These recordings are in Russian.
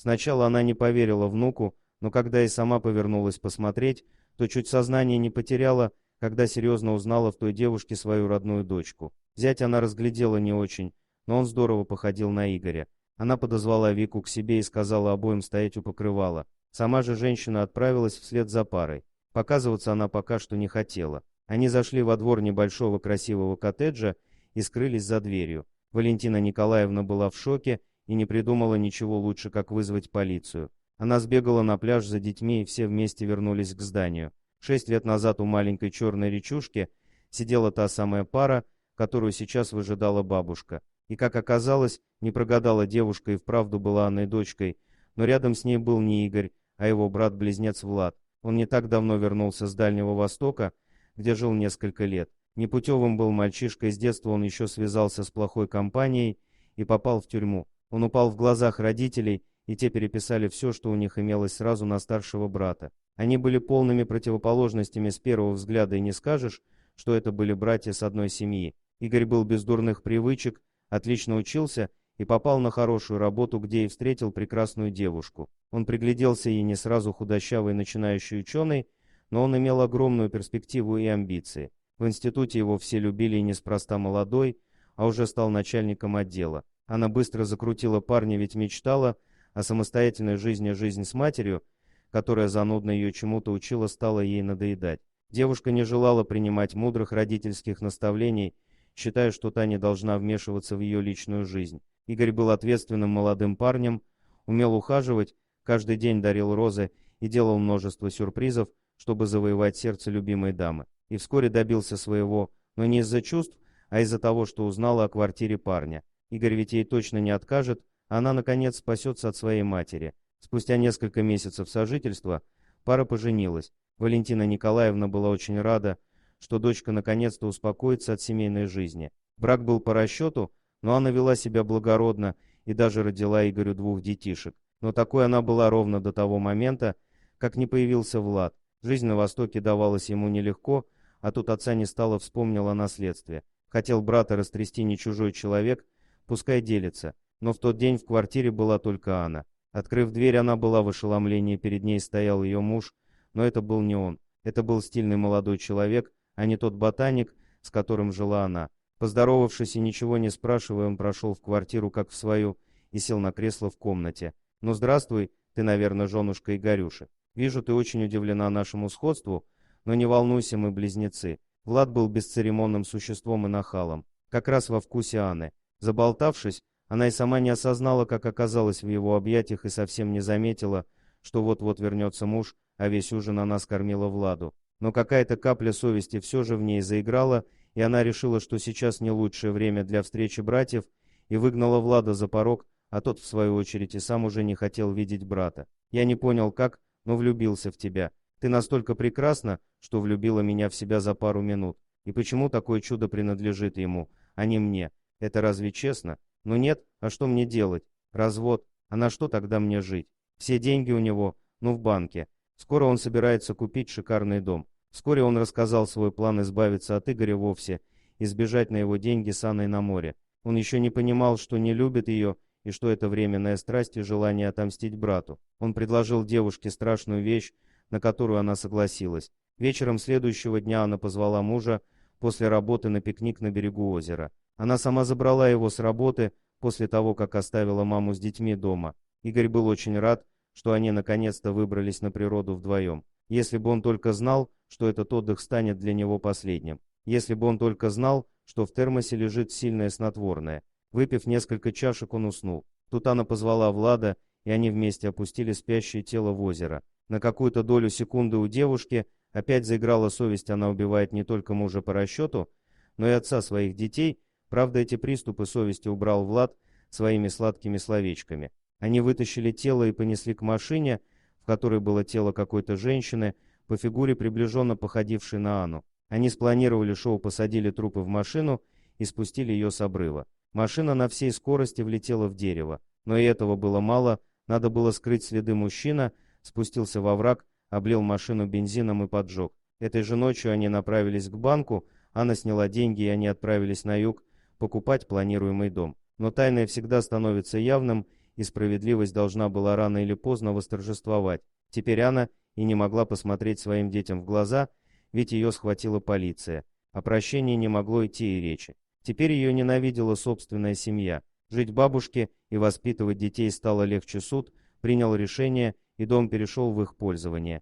Сначала она не поверила внуку, но когда и сама повернулась посмотреть, то чуть сознание не потеряла, когда серьезно узнала в той девушке свою родную дочку. Зять она разглядела не очень, но он здорово походил на Игоря. Она подозвала Вику к себе и сказала обоим стоять у покрывала. Сама же женщина отправилась вслед за парой. Показываться она пока что не хотела. Они зашли во двор небольшого красивого коттеджа и скрылись за дверью. Валентина Николаевна была в шоке и не придумала ничего лучше, как вызвать полицию. Она сбегала на пляж за детьми, и все вместе вернулись к зданию. 6 лет назад у маленькой черной речушки сидела та самая пара, которую сейчас выжидала бабушка. И, как оказалось, не прогадала девушка и вправду была Анной дочкой, но рядом с ней был не Игорь, а его брат-близнец Влад. Он не так давно вернулся с Дальнего Востока, где жил несколько лет. Непутевым был мальчишкой, с детства он еще связался с плохой компанией и попал в тюрьму. Он упал в глазах родителей, и те переписали все, что у них имелось сразу на старшего брата. Они были полными противоположностями с первого взгляда, и не скажешь, что это были братья с одной семьи. Игорь был без дурных привычек, отлично учился и попал на хорошую работу, где и встретил прекрасную девушку. Он пригляделся ей не сразу худощавый начинающий ученый, но он имел огромную перспективу и амбиции. В институте его все любили и неспроста молодой, а уже стал начальником отдела. Она быстро закрутила парня, ведь мечтала о самостоятельной жизни, жизнь с матерью, которая занудно ее чему-то учила, стала ей надоедать. Девушка не желала принимать мудрых родительских наставлений, считая, что та не должна вмешиваться в ее личную жизнь. Игорь был ответственным молодым парнем, умел ухаживать, каждый день дарил розы и делал множество сюрпризов, чтобы завоевать сердце любимой дамы. И вскоре добился своего, но не из-за чувств, а из-за того, что узнала о квартире парня. Игорь ведь ей точно не откажет, а она, наконец, спасется от своей матери. Спустя несколько месяцев сожительства пара поженилась. Валентина Николаевна была очень рада, что дочка наконец-то успокоится от семейной жизни. Брак был по расчету, но она вела себя благородно и даже родила Игорю 2 детишек. Но такой она была ровно до того момента, как не появился Влад. Жизнь на Востоке давалась ему нелегко, а тут отца не стало, вспомнил о наследстве. Хотел брата растрясти не чужой человек, пускай делится. Но в тот день в квартире была только Анна. Открыв дверь, она была в ошеломлении, перед ней стоял ее муж, но это был не он. Это был стильный молодой человек, а не тот ботаник, с которым жила она. Поздоровавшись и ничего не спрашивая, он прошел в квартиру, как в свою, и сел на кресло в комнате. «Ну, здравствуй, ты, наверное, женушка Игорюши. Вижу, ты очень удивлена нашему сходству, но не волнуйся, мы близнецы». Влад был бесцеремонным существом и нахалом, как раз во вкусе Анны. Заболтавшись, она и сама не осознала, как оказалась в его объятиях, и совсем не заметила, что вот-вот вернется муж, а весь ужин она скормила Владу. Но какая-то капля совести все же в ней заиграла, и она решила, что сейчас не лучшее время для встречи братьев, и выгнала Влада за порог, а тот, в свою очередь, и сам уже не хотел видеть брата. «Я не понял, как, но влюбился в тебя. Ты настолько прекрасна, что влюбила меня в себя за пару минут. И почему такое чудо принадлежит ему, а не мне? Это разве честно? Ну нет, а что мне делать? Развод. А на что тогда мне жить? Все деньги у него, в банке. Скоро он собирается купить шикарный дом. Вскоре он рассказал свой план избавиться от Игоря вовсе и сбежать на его деньги с Анной на море. Он еще не понимал, что не любит ее и что это временная страсть и желание отомстить брату. Он предложил девушке страшную вещь, на которую она согласилась. Вечером следующего дня она позвала мужа после работы на пикник на берегу озера. Она сама забрала его с работы после того, как оставила маму с детьми дома. Игорь был очень рад, что они наконец-то выбрались на природу вдвоем. Если бы он только знал, что этот отдых станет для него последним. Если бы он только знал, что в термосе лежит сильное снотворное. Выпив несколько чашек, он уснул. Тут Анна позвала Влада, и они вместе опустили спящее тело в озеро. На какую-то долю секунды у девушки опять заиграла совесть, она убивает не только мужа по расчету, но и отца своих детей. Правда, эти приступы совести убрал Влад своими сладкими словечками. Они вытащили тело и понесли к машине, в которой было тело какой-то женщины, по фигуре приближенно походившей на Анну. Они спланировали шоу, посадили трупы в машину и спустили ее с обрыва. Машина на всей скорости влетела в дерево. Но и этого было мало, надо было скрыть следы. Мужчина спустился во враг, облил машину бензином и поджег. Этой же ночью они направились к банку, Анна сняла деньги, и они отправились на юг покупать планируемый дом. Но тайное всегда становится явным, и справедливость должна была рано или поздно восторжествовать. Теперь Анна и не могла посмотреть своим детям в глаза, ведь ее схватила полиция. О прощении не могло идти и речи. Теперь ее ненавидела собственная семья. Жить в бабушке и воспитывать детей стало легче. Суд принял решение, и дом перешел в их пользование.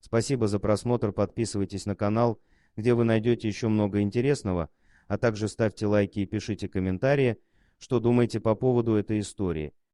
Спасибо за просмотр, подписывайтесь на канал, где вы найдете еще много интересного, а также ставьте лайки и пишите комментарии, что думаете по поводу этой истории.